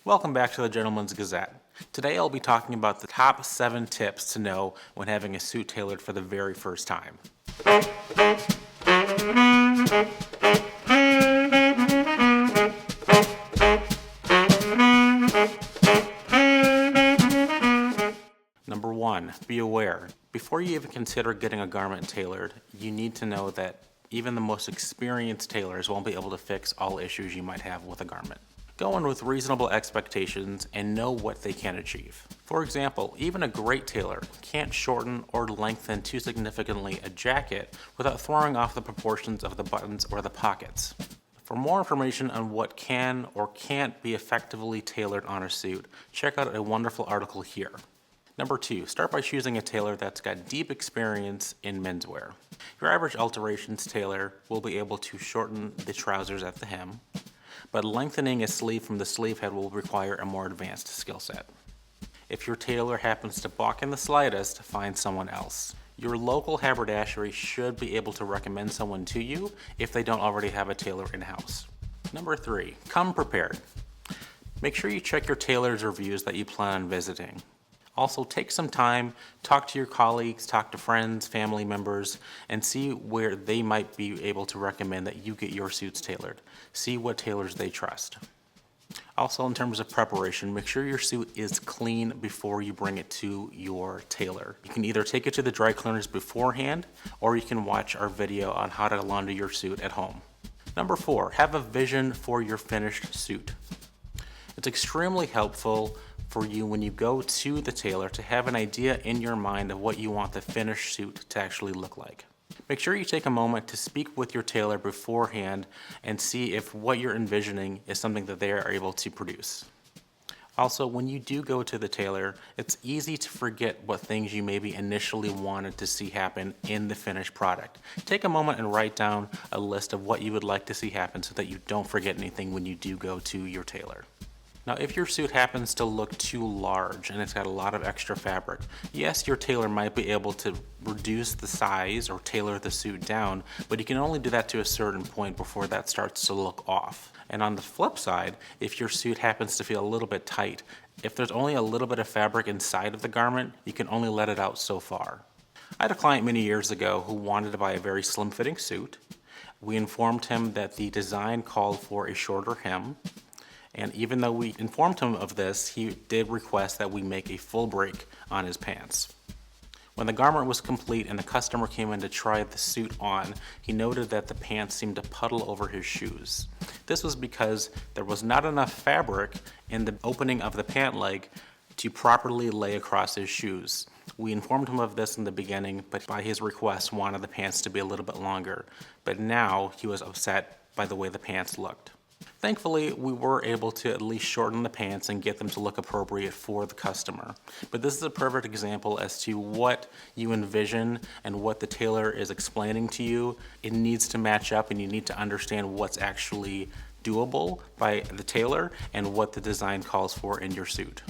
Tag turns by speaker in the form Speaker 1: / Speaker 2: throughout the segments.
Speaker 1: Welcome back to the Gentleman's Gazette. Today I'll be talking about the top 7 tips to know when having a suit tailored for the very first time. Number 1, be aware. Before you even consider getting a garment tailored, you need to know that even the most experienced tailors won't be able to fix all issues you might have with a garment. Go in with reasonable expectations and know what they can achieve. For example, even a great tailor can't shorten or lengthen too significantly a jacket without throwing off the proportions of the buttons or the pockets. For more information on what can or can't be effectively tailored on a suit, check out a wonderful article here. Number 2, start by choosing a tailor that's got deep experience in menswear. Your average Alterations tailor will be able to shorten the trousers at the hem, but lengthening a sleeve from the sleeve head will require a more advanced skill set. If your tailor happens to balk in the slightest, find someone else. Your local haberdashery should be able to recommend someone to you if they don't already have a tailor in-house. Number 3, come prepared. Make sure you check your tailor's reviews that you plan on visiting. Also, take some time, talk to your colleagues, talk to friends, family members, and see where they might be able to recommend that you get your suits tailored. See what tailors they trust. Also, in terms of preparation, make sure your suit is clean before you bring it to your tailor. You can either take it to the dry cleaners beforehand, or you can watch our video on how to launder your suit at home. Number 4, have a vision for your finished suit. It's extremely helpful for you when you go to the tailor to have an idea in your mind of what you want the finished suit to actually look like. Make sure you take a moment to speak with your tailor beforehand and see if what you're envisioning is something that they are able to produce. Also, when you do go to the tailor, it's easy to forget what things you maybe initially wanted to see happen in the finished product. Take a moment and write down a list of what you would like to see happen so that you don't forget anything when you do go to your tailor. Now, if your suit happens to look too large and it's got a lot of extra fabric, yes, your tailor might be able to reduce the size or tailor the suit down, but you can only do that to a certain point before that starts to look off. And on the flip side, if your suit happens to feel a little bit tight, if there's only a little bit of fabric inside of the garment, you can only let it out so far. I had a client many years ago who wanted to buy a very slim-fitting suit. We informed him that the design called for a shorter hem. And even though we informed him of this, he did request that we make a full break on his pants. When the garment was complete and the customer came in to try the suit on, he noted that the pants seemed to puddle over his shoes. This was because there was not enough fabric in the opening of the pant leg to properly lay across his shoes. We informed him of this in the beginning, but by his request wanted the pants to be a little bit longer. But now he was upset by the way the pants looked. Thankfully, we were able to at least shorten the pants and get them to look appropriate for the customer. But this is a perfect example as to what you envision and what the tailor is explaining to you. It needs to match up and you need to understand what's actually doable by the tailor and what the design calls for in your suit.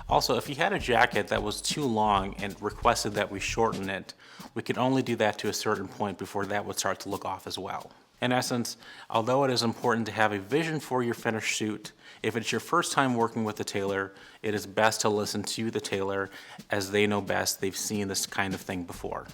Speaker 1: Also, if you had a jacket that was too long and requested that we shorten it, we could only do that to a certain point before that would start to look off as well. In essence, although it is important to have a vision for your finished suit, if it's your first time working with the tailor, it is best to listen to the tailor as they know best. They've seen this kind of thing before.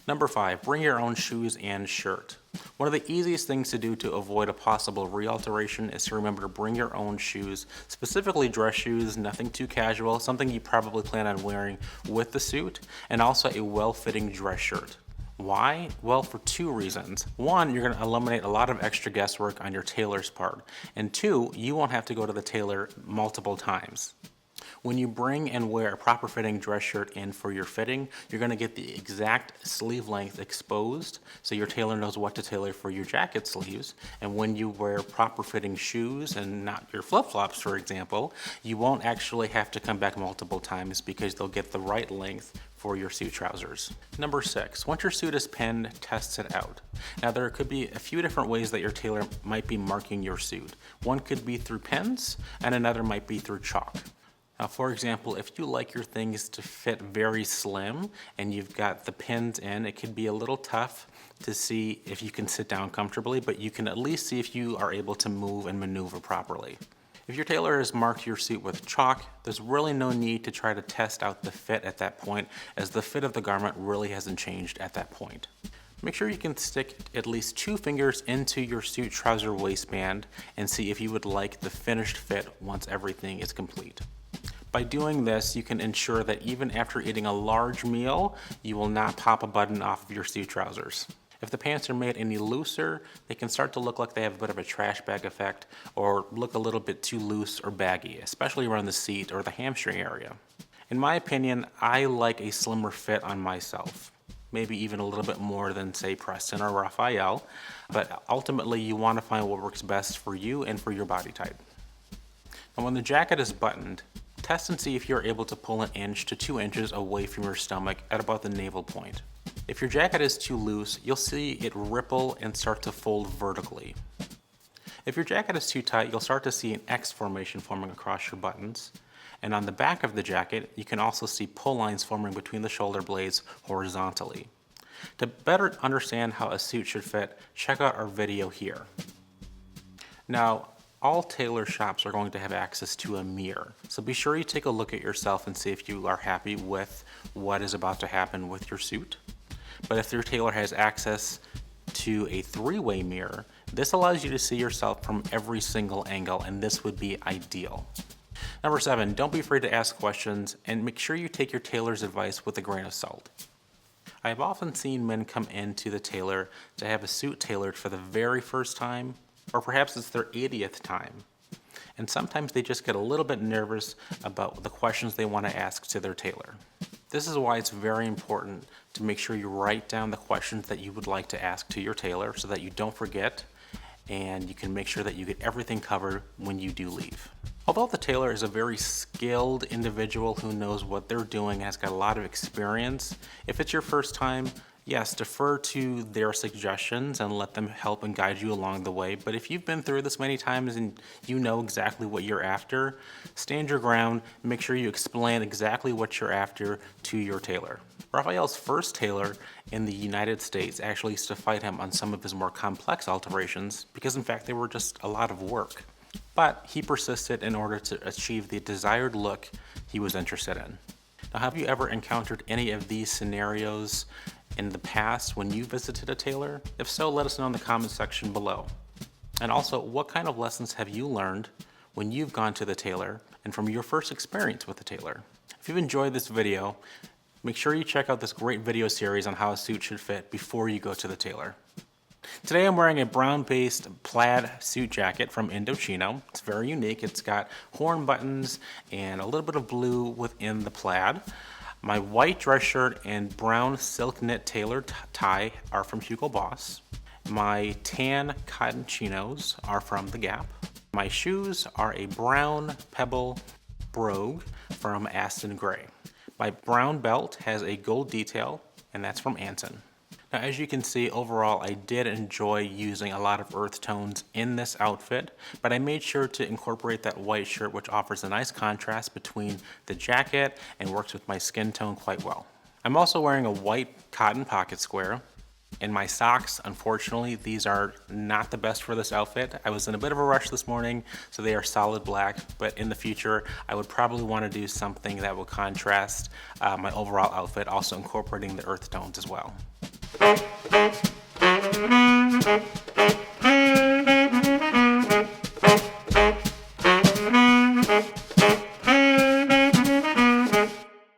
Speaker 1: Number 5, bring your own shoes and shirt. One of the easiest things to do to avoid a possible re-alteration is to remember to bring your own shoes, specifically dress shoes, nothing too casual, something you probably plan on wearing with the suit, and also a well-fitting dress shirt. Why? Well, for 2 reasons. 1, you're going to eliminate a lot of extra guesswork on your tailor's part. And 2, you won't have to go to the tailor multiple times. When you bring and wear a proper fitting dress shirt in for your fitting, you're going to get the exact sleeve length exposed, so your tailor knows what to tailor for your jacket sleeves. And when you wear proper fitting shoes and not your flip-flops, for example, you won't actually have to come back multiple times because they'll get the right length for your suit trousers. Number 6, once your suit is pinned, test it out. Now there could be a few different ways that your tailor might be marking your suit. One could be through pins and another might be through chalk. Now, for example, if you like your things to fit very slim and you've got the pins in, it could be a little tough to see if you can sit down comfortably, but you can at least see if you are able to move and maneuver properly. If your tailor has marked your suit with chalk, there's really no need to try to test out the fit at that point, as the fit of the garment really hasn't changed at that point. Make sure you can stick at least 2 fingers into your suit trouser waistband and see if you would like the finished fit once everything is complete. By doing this, you can ensure that even after eating a large meal, you will not pop a button off of your suit trousers. If the pants are made any looser, they can start to look like they have a bit of a trash bag effect or look a little bit too loose or baggy, especially around the seat or the hamstring area. In my opinion, I like a slimmer fit on myself. Maybe even a little bit more than, say, Preston or Raphael, but ultimately you want to find what works best for you and for your body type. Now when the jacket is buttoned, test and see if you're able to pull 1 inch to 2 inches away from your stomach at about the navel point. If your jacket is too loose, you'll see it ripple and start to fold vertically. If your jacket is too tight, you'll start to see an X formation forming across your buttons. And on the back of the jacket, you can also see pull lines forming between the shoulder blades horizontally. To better understand how a suit should fit, check out our video here. Now, all tailor shops are going to have access to a mirror, so be sure you take a look at yourself and see if you are happy with what is about to happen with your suit. But if your tailor has access to a 3-way mirror, this allows you to see yourself from every single angle, and this would be ideal. Number 7, don't be afraid to ask questions, and make sure you take your tailor's advice with a grain of salt. I have often seen men come into the tailor to have a suit tailored for the very first time, or perhaps it's their 80th time. And sometimes they just get a little bit nervous about the questions they want to ask to their tailor. This is why it's very important to make sure you write down the questions that you would like to ask to your tailor so that you don't forget, and you can make sure that you get everything covered when you do leave. Although the tailor is a very skilled individual who knows what they're doing and has got a lot of experience, if it's your first time, yes, defer to their suggestions and let them help and guide you along the way. But if you've been through this many times and you know exactly what you're after, stand your ground, make sure you explain exactly what you're after to your tailor. Raphael's first tailor in the United States actually used to fight him on some of his more complex alterations because in fact they were just a lot of work. But he persisted in order to achieve the desired look he was interested in. Now, have you ever encountered any of these scenarios in the past when you visited a tailor? If so, let us know in the comment section below. And also, what kind of lessons have you learned when you've gone to the tailor and from your first experience with the tailor? If you've enjoyed this video, make sure you check out this great video series on how a suit should fit before you go to the tailor. Today I'm wearing a brown-based plaid suit jacket from Indochino. It's very unique. It's got horn buttons and a little bit of blue within the plaid. My white dress shirt and brown silk knit tailored tie are from Hugo Boss. My tan cotton chinos are from The Gap. My shoes are a brown pebble brogue from Aston Gray. My brown belt has a gold detail, and that's from Anson. Now, as you can see, overall, I did enjoy using a lot of earth tones in this outfit, but I made sure to incorporate that white shirt, which offers a nice contrast between the jacket and works with my skin tone quite well. I'm also wearing a white cotton pocket square, and my socks, unfortunately, these are not the best for this outfit. I was in a bit of a rush this morning, so they are solid black, but in the future, I would probably want to do something that will contrast my overall outfit, also incorporating the earth tones as well.